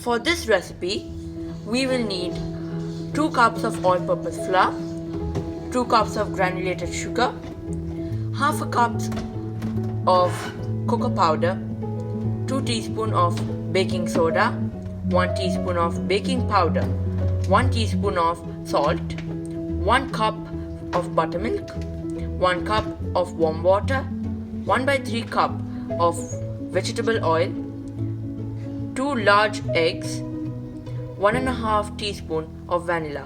For this recipe, we will need 2 cups of all-purpose flour, 2 cups of granulated sugar, half a cup of cocoa powder, 2 teaspoons of baking soda, 1 teaspoon of baking powder, 1 teaspoon of salt, 1 cup of buttermilk, 1 cup of warm water, 1/3 cup of vegetable oil, 2 large eggs, 1½ teaspoon of vanilla.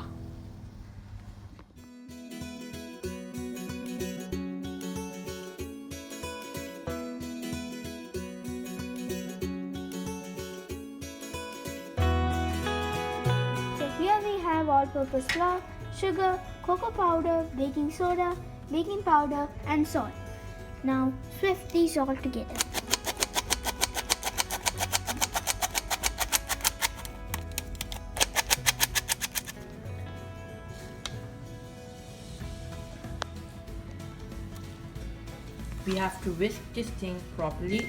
So here we have all-purpose flour, sugar, cocoa powder, baking soda, baking powder and salt. Now swift these all together. We have to whisk this thing properly.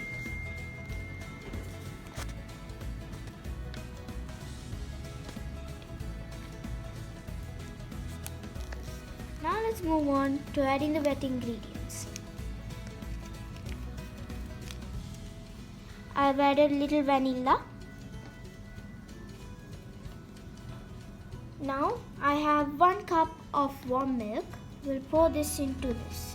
Now let's move on to adding the wet ingredients. I've added little vanilla. Now I have 1 cup of warm milk. We'll pour this into this.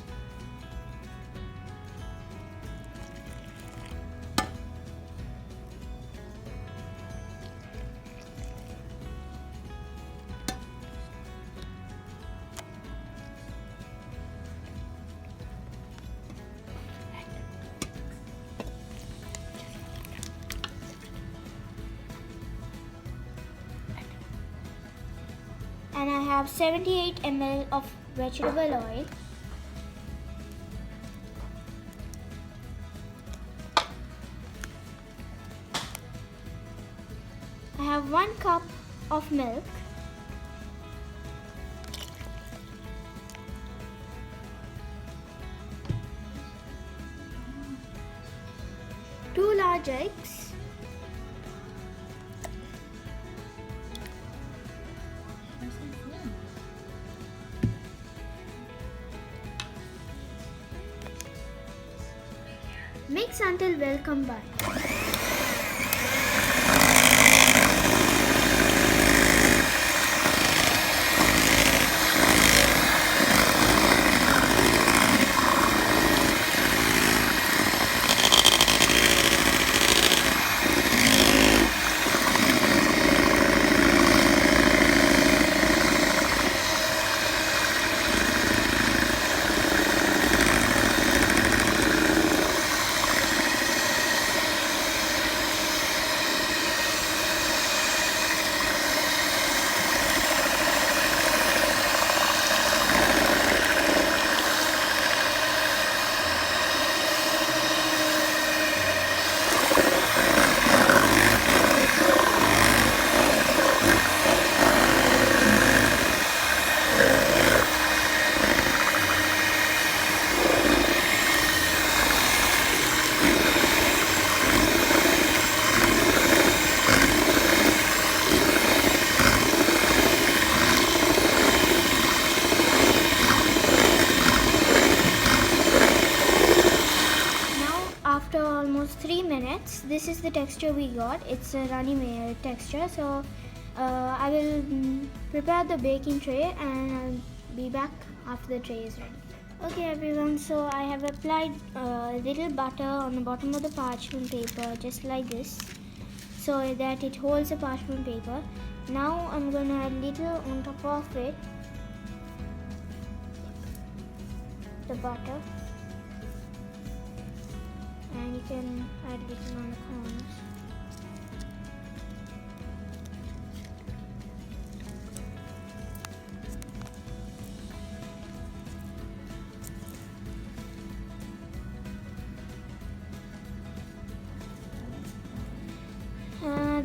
And I have 78 ml of vegetable oil. I have 1 cup of milk. Two large eggs. Mix until well combined. After almost 3 minutes, this is the texture we got. It's a runny texture. So I will prepare the baking tray and I'll be back after the tray is ready. Okay everyone, so I have applied a little butter on the bottom of the parchment paper just like this, so that it holds the parchment paper. Now I'm going to add little on top of it, the butter. And you can add a little on the corners.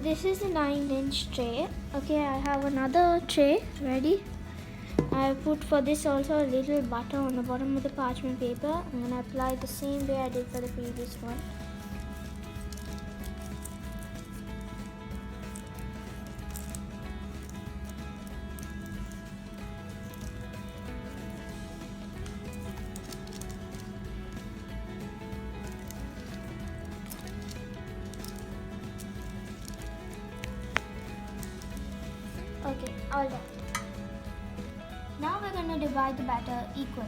This is a 9-inch tray. Okay, I have another tray ready. I put for this also a little butter on the bottom of the parchment paper. I'm going to apply the same way I did for the previous one. All done. Now we're going to divide the batter equally.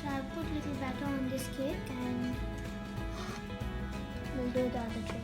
So I'll put little batter on this cake and we'll do the other tray.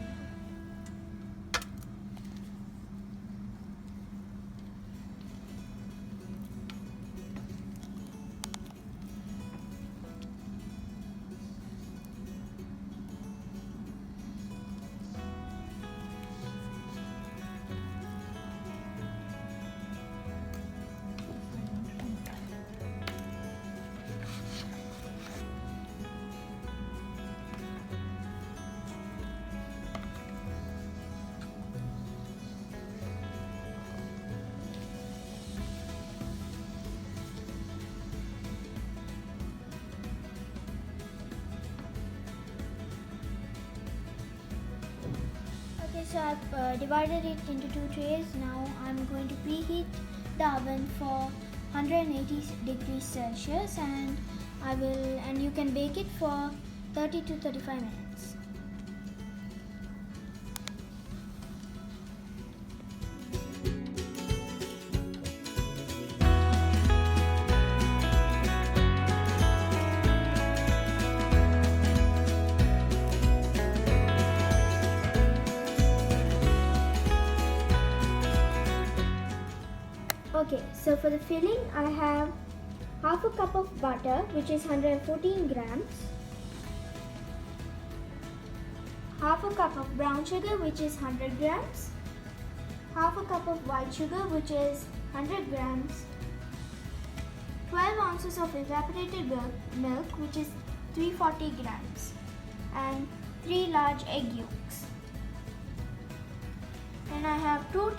Okay, so I've divided it into two trays. Now I'm going to preheat the oven for 180 degrees Celsius and you can bake it for 30 to 35 minutes. Okay, so for the filling, I have half a cup of butter, which is 114 grams, half a cup of brown sugar, which is 100 grams, half a cup of white sugar, which is 100 grams, 12 ounces of evaporated milk, which is 340 grams, and 3 large egg yolks. Then I have 2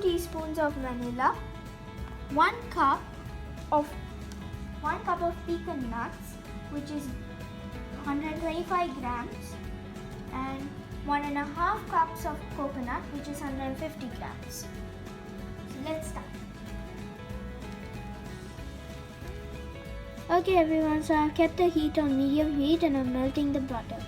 teaspoons of vanilla, 1 cup of pecan nuts, which is 125 grams, and 1.5 cups of coconut, which is 150 grams. So let's start. Okay everyone, so I've kept the heat on medium heat and I'm melting the butter.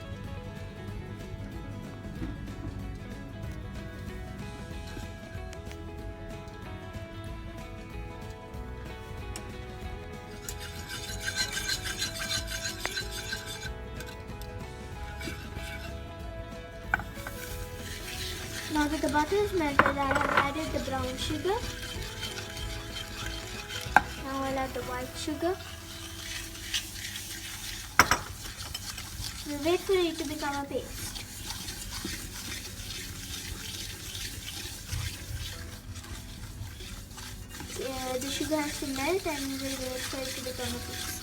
Now that the butter is melted, I have added the brown sugar. Now I'll add the white sugar. We'll wait for it to become a paste. The sugar has to melt and we'll wait for it to become a paste.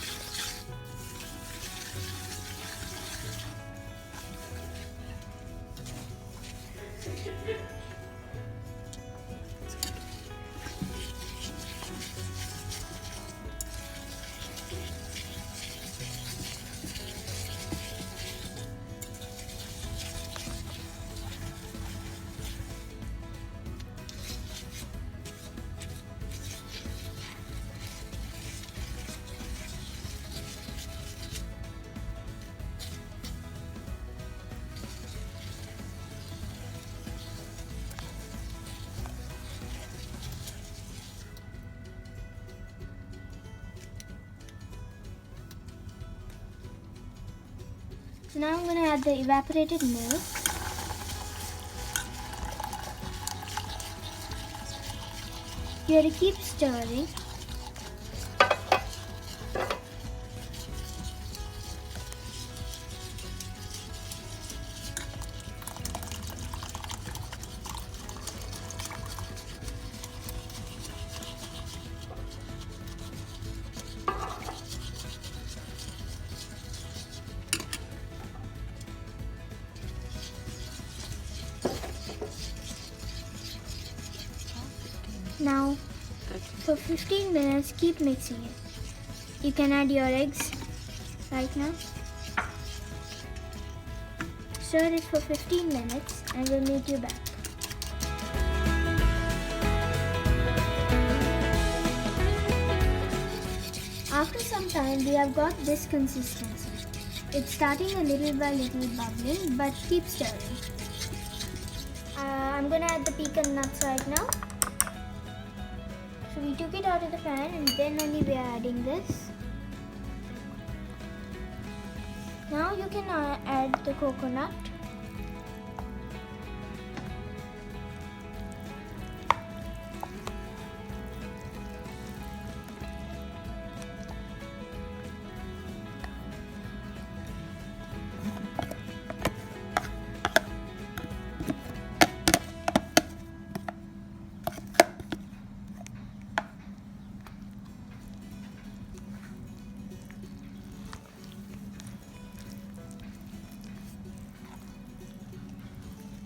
So now I'm going to add the evaporated milk. You have to keep stirring. Now, for 15 minutes, keep mixing it. You can add your eggs right now. Stir it for 15 minutes and we'll meet you back. After some time, we have got this consistency. It's starting a little by little bubbling, but keep stirring. I'm gonna add the pecan nuts right now. So we took it out of the pan and then only we are adding this. Now you can add the coconut.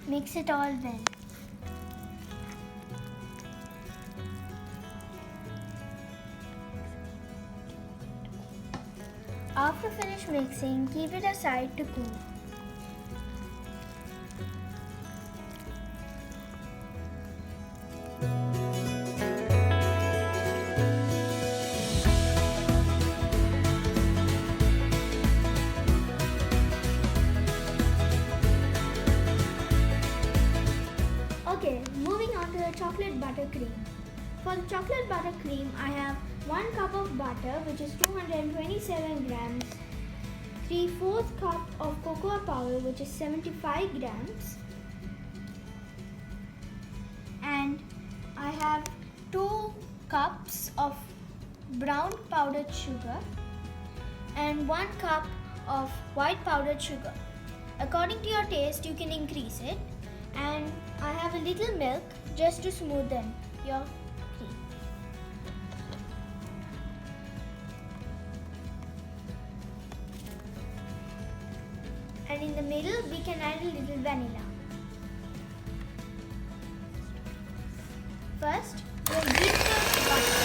Mix it all well. After finish mixing, keep it aside to cool. Okay, moving on to the chocolate buttercream. For the chocolate buttercream, I have 1 cup of butter, which is 227 grams, 3/4 cup of cocoa powder, which is 75 grams, and I have 2 cups of brown powdered sugar and 1 cup of white powdered sugar. According to your taste, you can increase it. And I have a little milk just to smoothen your cream. And in the middle, we can add a little vanilla. First, we'll beat the butter.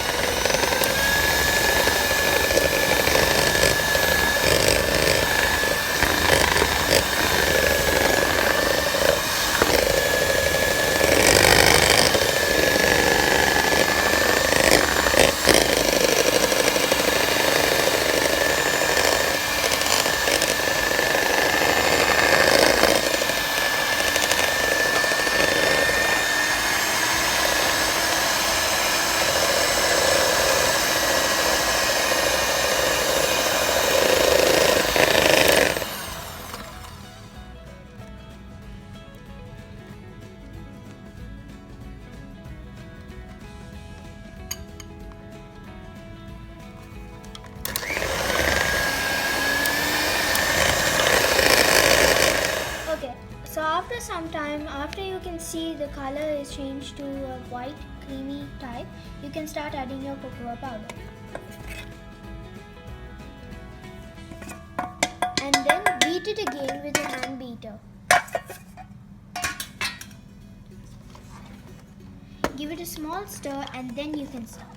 So after some time, after you can see the color is changed to a white creamy type, you can start adding your cocoa powder. And then beat it again with a hand beater. Give it a small stir and then you can start.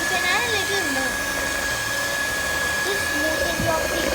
You can add a little more. Just smoothen your cream.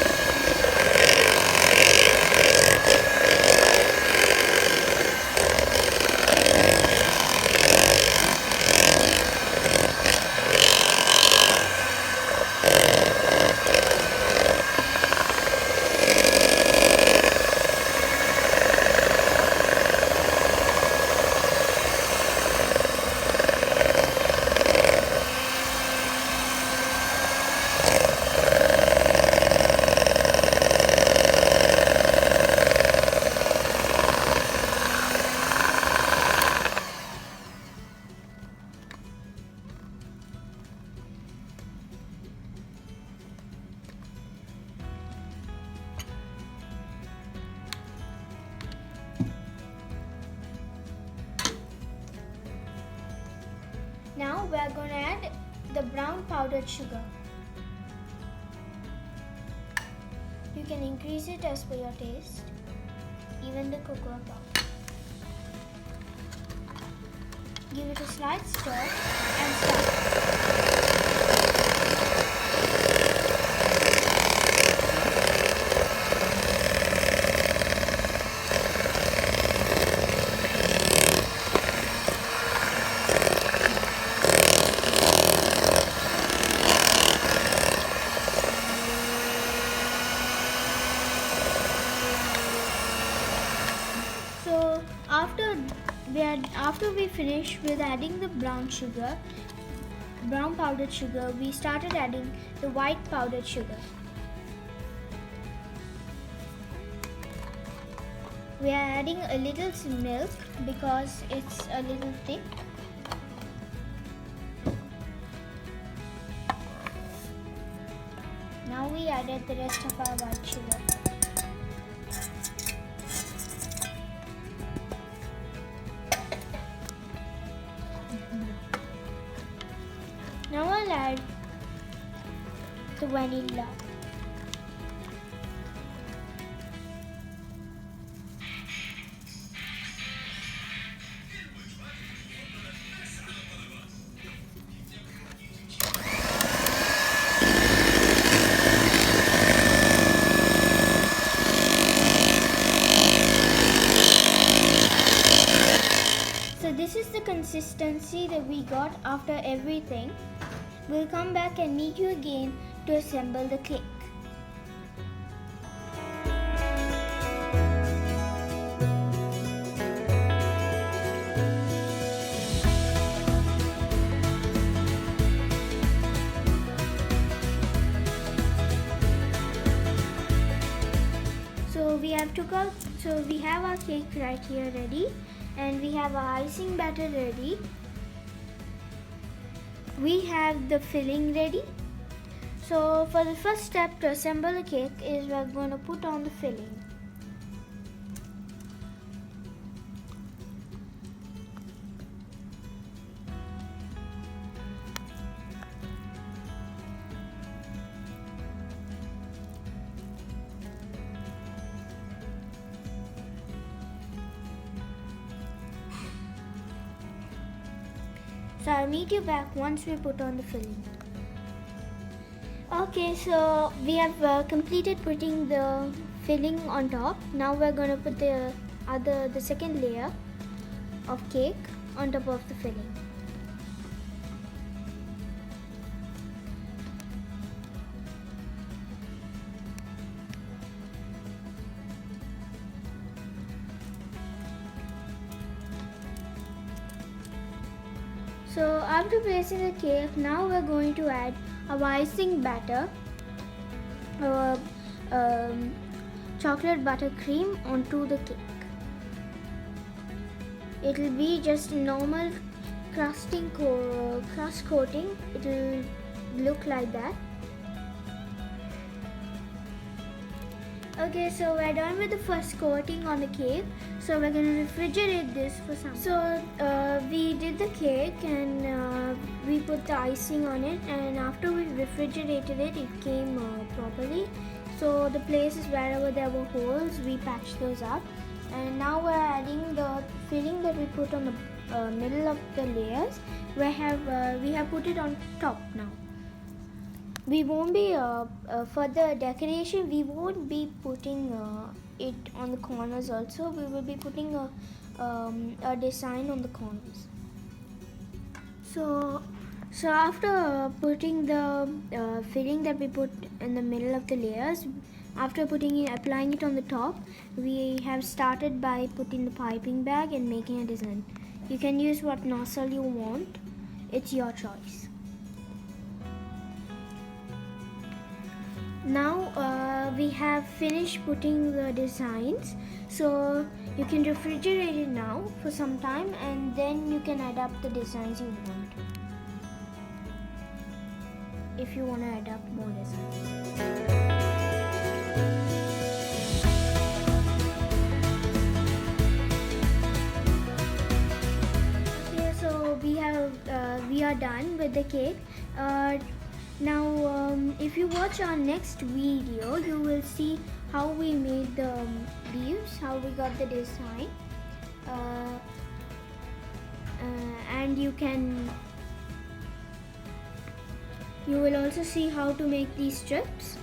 Now we are going to add the brown powdered sugar. You can increase it as per your taste, even the cocoa powder. Give it a slight stir and start. finished with adding the brown powdered sugar, we started adding the white powdered sugar. We are adding a little milk because it's a little thick. Now we added the rest of our white sugar. Now I'll add the vanilla. So this is the consistency that we got after everything. We'll come back and meet you again to assemble the cake. So we have our cake right here ready, and we have our icing batter ready. We have the filling ready. So for the first step to assemble the cake is we're going to put on the filling. So I'll meet you back once we put on the filling. Okay, so we have completed putting the filling on top. Now we're going to put the second layer of cake on top of the filling. So after placing the cake, now we're going to add our icing batter, chocolate buttercream onto the cake. It will be just a normal crust coating. It will look like that. Okay, so we're done with the first coating on the cake. So we're going to refrigerate this for some. So we did the cake and we put the icing on it, and after we refrigerated it, it came properly. So the places wherever there were holes, we patched those up. And now we're adding the filling that we put on the middle of the layers. We have put it on top now. We won't be for the decoration. We won't be putting it on the corners. Also, we will be putting a design on the corners. So after putting the filling that we put in the middle of the layers, after applying it on the top, we have started by putting the piping bag and making a design. You can use what nozzle you want. It's your choice. Now we have finished putting the designs, so you can refrigerate it now for some time, and then you can adapt the designs you want, if you want to adapt more designs. Okay, so we are done with the cake. Now, if you watch our next video, you will see how we made the leaves, how we got the design, and you will also see how to make these strips,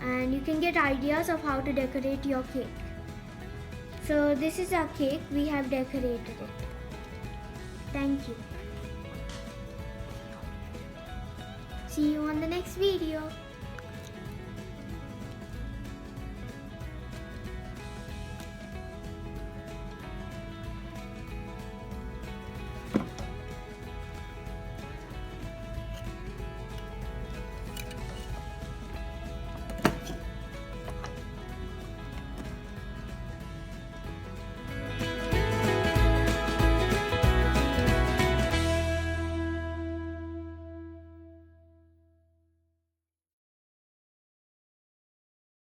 and you can get ideas of how to decorate your cake. So this is our cake. We have decorated it. Thank you. See you on the next video.